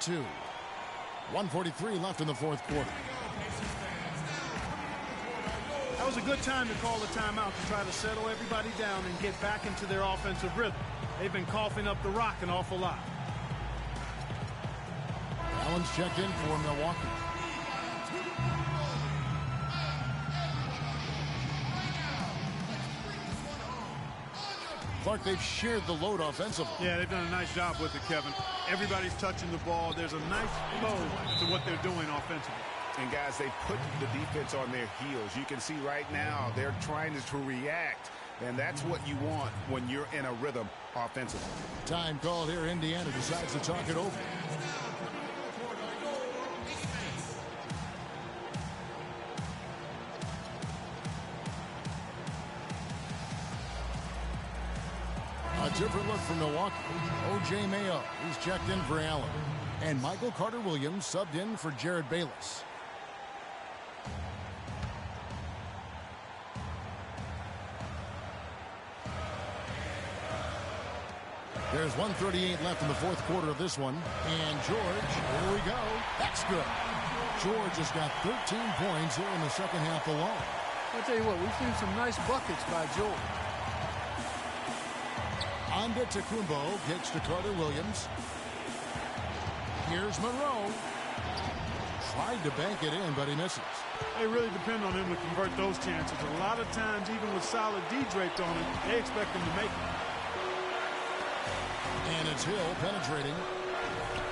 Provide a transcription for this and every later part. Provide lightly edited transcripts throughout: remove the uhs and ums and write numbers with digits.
2. 1:43 left in the fourth quarter. That was a good time to call the timeout to try to settle everybody down and get back into their offensive rhythm. They've been coughing up the rock an awful lot. Allen's checked in for Milwaukee. Clark, they've shared the load offensively. Yeah, they've done a nice job with it, Kevin. Everybody's touching the ball. There's a nice flow to what they're doing offensively. And, guys, they put the defense on their heels. You can see right now they're trying to react, and that's what you want when you're in a rhythm offensively. Time called here. Indiana decides to talk it over. A different look from Milwaukee. O.J. Mayo, he's checked in for Allen. And Michael Carter-Williams subbed in for Jared Bayless. There's 1:38 left in the fourth quarter of this one. And George, here we go. That's good. George has got 13 points here in the second half alone. I'll tell you what, we've seen some nice buckets by George. Antetokounmpo kicks to Carter-Williams. Here's Monroe. Tried to bank it in, but he misses. They really depend on him to convert those chances. A lot of times, even with solid D draped on him, they expect him to make it. And it's Hill penetrating.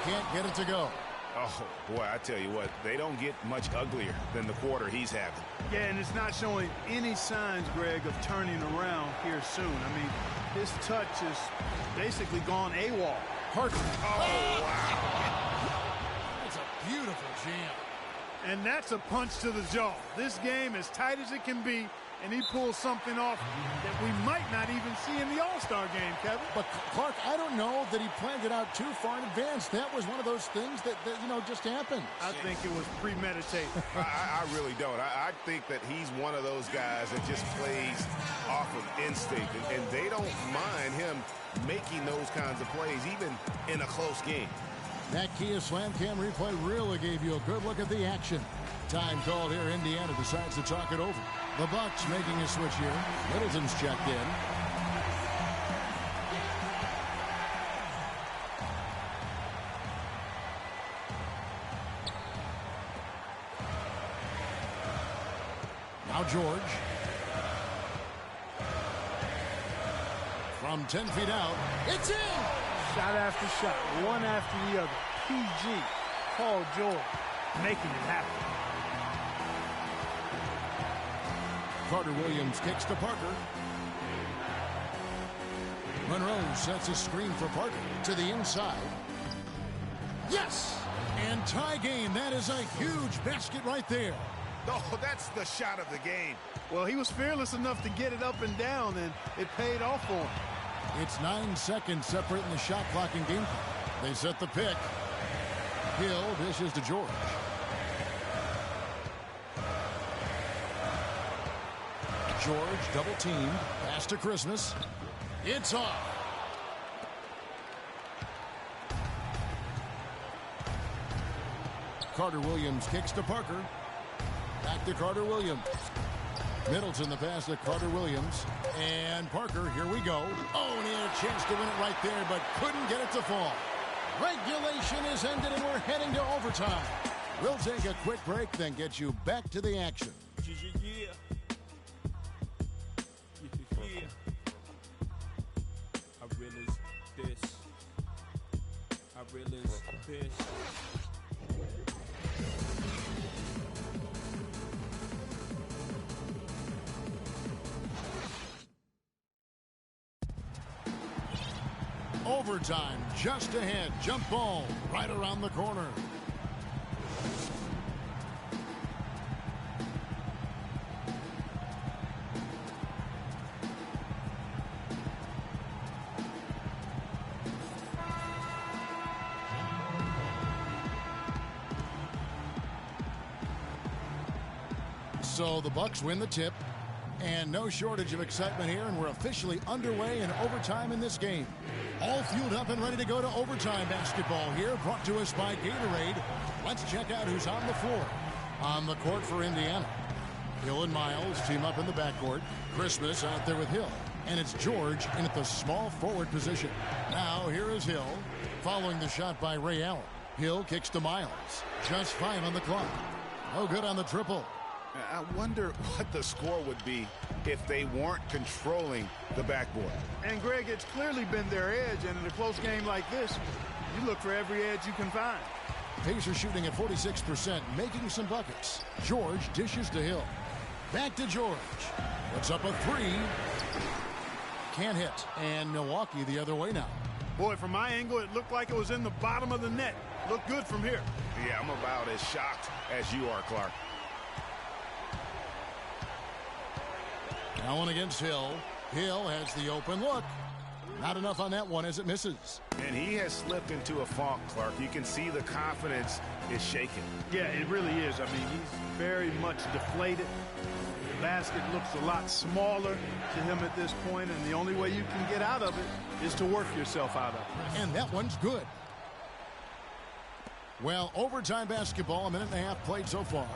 Can't get it to go. Oh, boy, I tell you what, they don't get much uglier than the quarter he's having. Yeah, and it's not showing any signs, Greg, of turning around here soon. I mean, his touch is basically gone AWOL. Parker. Oh, wow. That's a beautiful jam. And that's a punch to the jaw. This game as tight as it can be, and he pulls something off that we might not even see in the All-Star game, Kevin. But, Clark, I don't know that he planned it out too far in advance. That was one of those things that just happened. I think it was premeditated. I really don't. I think that he's one of those guys that just plays off of instinct, and they don't mind him making those kinds of plays, even in a close game. That Kia Slam Cam replay really gave you a good look at the action. Time called here. Indiana decides to talk it over. The Bucks making a switch here. Middleton's checked in. Now George. From 10 feet out. It's in! Shot after shot, one after the other. PG, Paul George, making it happen. Carter-Williams kicks to Parker. Monroe sets a screen for Parker to the inside. Yes! And tie game. That is a huge basket right there. Oh, that's the shot of the game. Well, he was fearless enough to get it up and down, and it paid off for him. It's 9 seconds separating the shot clock and game clock. They set the pick. Hill dishes to George. George double teamed. Pass to Christmas. It's off. Carter-Williams kicks to Parker. Back to Carter-Williams. Middleton the pass to Carter-Williams. And Parker, here we go. Oh, and he had a chance to win it right there, but couldn't get it to fall. Regulation is ended, and we're heading to overtime. We'll take a quick break, then get you back to the action. Yeah. I realize this. I realize this. Overtime just ahead. Jump ball right around the corner. So the Bucks win the tip, and no shortage of excitement here, and we're officially underway in overtime in this game. All fueled up and ready to go to overtime basketball here, brought to us by Gatorade. Let's check out who's on the floor. On the court for Indiana, Hill and Miles team up in the backcourt. Christmas out there with Hill. And it's George in at the small forward position. Now here is Hill, following the shot by Ray Allen. Hill kicks to Miles. Just 5 on the clock. No good on the triple. I wonder what the score would be if they weren't controlling the backboard. And, Greg, it's clearly been their edge, and in a close game like this, you look for every edge you can find. Pacers shooting at 46%, making some buckets. George dishes to Hill. Back to George. Puts up a 3. Can't hit. And Milwaukee the other way now. Boy, from my angle, it looked like it was in the bottom of the net. Looked good from here. Yeah, I'm about as shocked as you are, Clark. Allen against Hill. Hill has the open look. Not enough on that one as it misses. And he has slipped into a funk, Clark. You can see the confidence is shaking. Yeah, it really is. I mean, he's very much deflated. The basket looks a lot smaller to him at this point, and the only way you can get out of it is to work yourself out of it. And that one's good. Well, overtime basketball, a minute and a half played so far.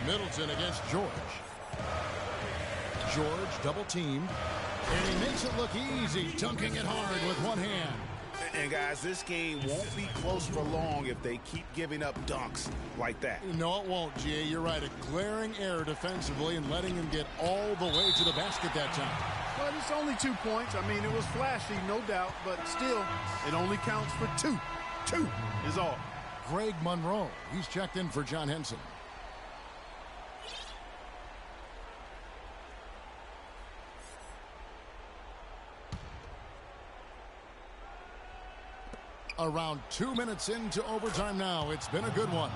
Middleton against George. George double teamed, and he makes it look easy, dunking it hard with one hand. And guys, this game won't be close for long if they keep giving up dunks like that. No, it won't, G.A. You're right. A glaring error defensively and letting him get all the way to the basket that time. But it's only 2 points. I mean, it was flashy, no doubt, but still, it only counts for 2. 2 is all. Greg Monroe, he's checked in for John Henson. Around 2 minutes into overtime now. It's been a good one.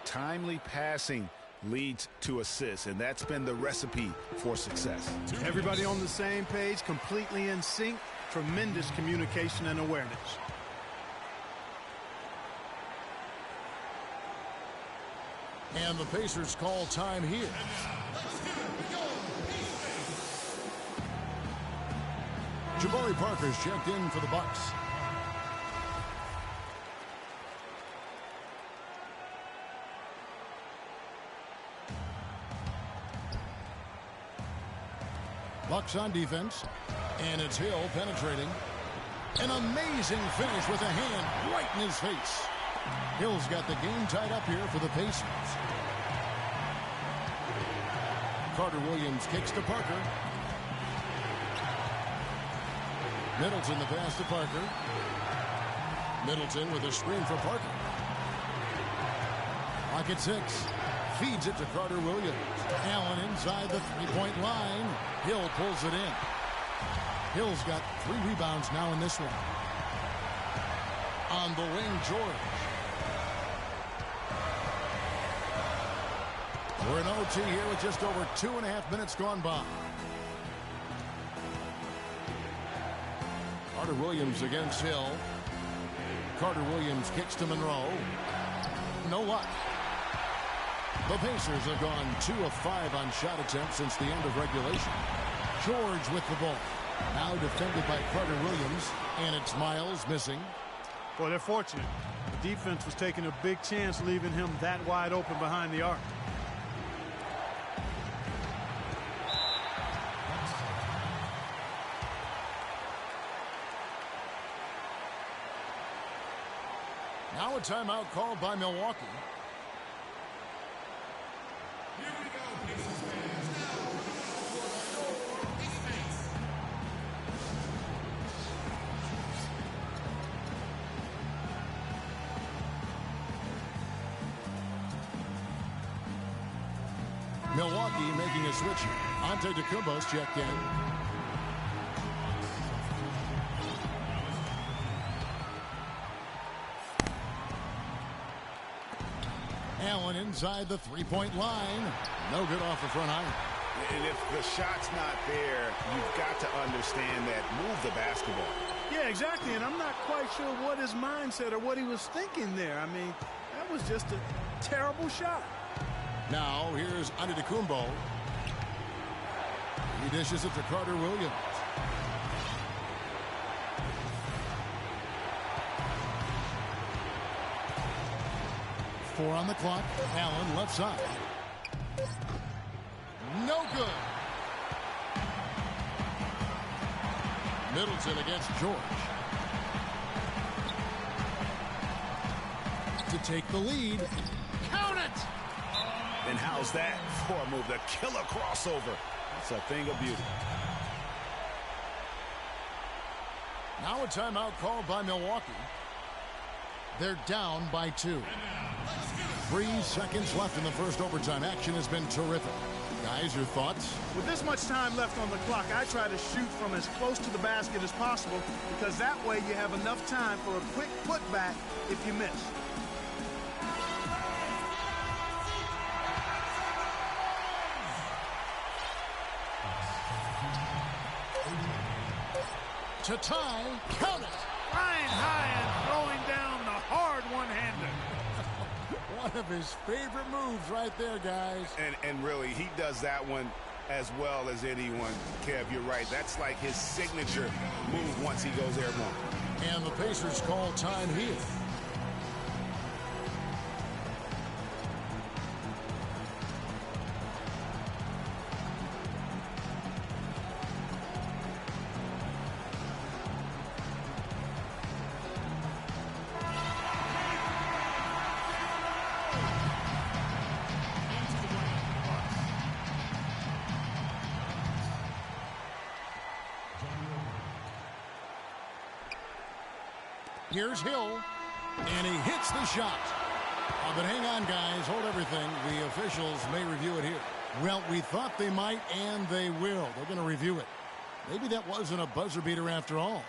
Timely passing leads to assists, and that's been the recipe for success. Everybody on the same page, completely in sync, tremendous communication and awareness. And the Pacers call time here. Jabari Parker's checked in for the Bucks. Bucks on defense, and it's Hill penetrating. An amazing finish with a hand right in his face. Hill's got the game tied up here for the Pacers. Carter Williams kicks to Parker. Middleton the pass to Parker. Middleton with a screen for Parker. Pocket 6. Feeds it to Carter Williams. Allen inside the three-point line. Hill pulls it in. Hill's got 3 rebounds now in this one. On the wing, George. We're in OT here with just over 2.5 minutes gone by. Carter Williams against Hill. Carter Williams kicks to Monroe. No luck. The Pacers have gone 2 of 5 on shot attempts since the end of regulation. George with the ball. Now defended by Carter Williams, and it's Miles missing. Boy, they're fortunate. The defense was taking a big chance leaving him that wide open behind the arc. Now a timeout called by Milwaukee. Milwaukee making a switch. Antetokounmpo's checked in. Allen inside the three-point line. No good off the front iron. And if the shot's not there, you've got to understand that. Move the basketball. Yeah, exactly. And I'm not quite sure what his mindset or what he was thinking there. I mean, that was just a terrible shot. Now here's Antetokounmpo. He dishes it to Carter Williams. Four on the clock. Allen left side. No good. Middleton against George. To take the lead. Count it! And how's that for a move? The killer crossover. That's a thing of beauty. Now a timeout called by Milwaukee. They're down by 2. 3 seconds left in the first overtime. Action has been terrific. Guys, your thoughts? With this much time left on the clock, I try to shoot from as close to the basket as possible because that way you have enough time for a quick putback if you miss. To tie, count it! Flying high and throwing down the hard one-hander. One of his favorite moves right there, guys. And really, he does that one as well as anyone. Kev, you're right. That's like his signature move once he goes airborne. And the Pacers call time here. Here's Hill, and he hits the shot. But hang on, guys. Hold everything. The officials may review it here. Well, we thought they might, and they will. They're going to review it. Maybe that wasn't a buzzer beater after all.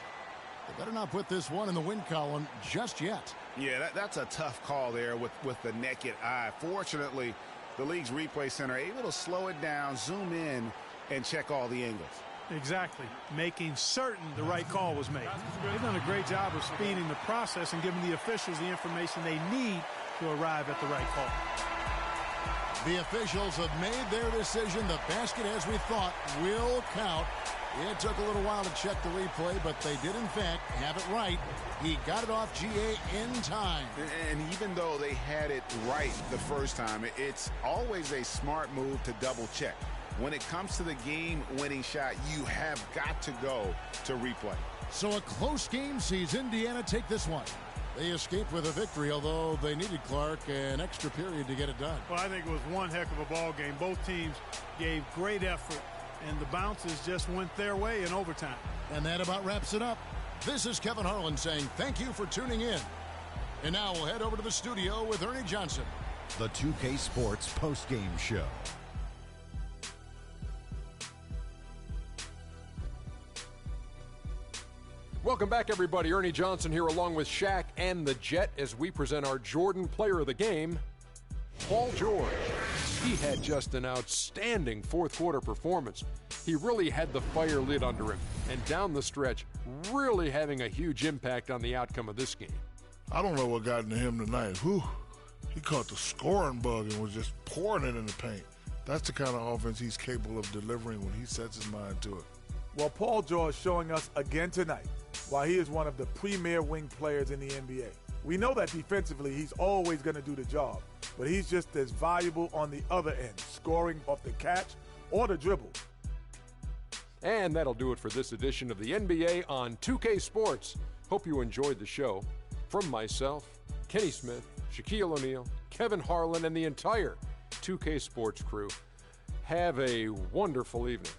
They better not put this one in the win column just yet. Yeah, that's a tough call there with the naked eye. Fortunately, the league's replay center able to slow it down, zoom in, and check all the angles. Exactly. Making certain the right call was made. They've done a great job of speeding the process and giving the officials the information they need to arrive at the right call. The officials have made their decision. The basket, as we thought, will count. It took a little while to check the replay, but they did, in fact, have it right. He got it off GA in time. And even though they had it right the first time, it's always a smart move to double check. When it comes to the game-winning shot, you have got to go to replay. So a close game sees Indiana take this one. They escaped with a victory, although they needed Clark an extra period to get it done. Well, I think it was one heck of a ball game. Both teams gave great effort, and the bounces just went their way in overtime. And that about wraps it up. This is Kevin Harlan saying thank you for tuning in. And now we'll head over to the studio with Ernie Johnson. The 2K Sports postgame show. Welcome back, everybody. Ernie Johnson here along with Shaq and the Jet as we present our Jordan Player of the Game, Paul George. He had just an outstanding fourth-quarter performance. He really had the fire lit under him, and down the stretch, really having a huge impact on the outcome of this game. I don't know what got into him tonight. Whew. He caught the scoring bug and was just pouring it in the paint. That's the kind of offense he's capable of delivering when he sets his mind to it. Well, Paul George showing us again tonight why he is one of the premier wing players in the NBA. We know that defensively he's always going to do the job, but he's just as valuable on the other end, scoring off the catch or the dribble. And that'll do it for this edition of the NBA on 2K Sports. Hope you enjoyed the show. From myself, Kenny Smith, Shaquille O'Neal, Kevin Harlan, and the entire 2K Sports crew, have a wonderful evening.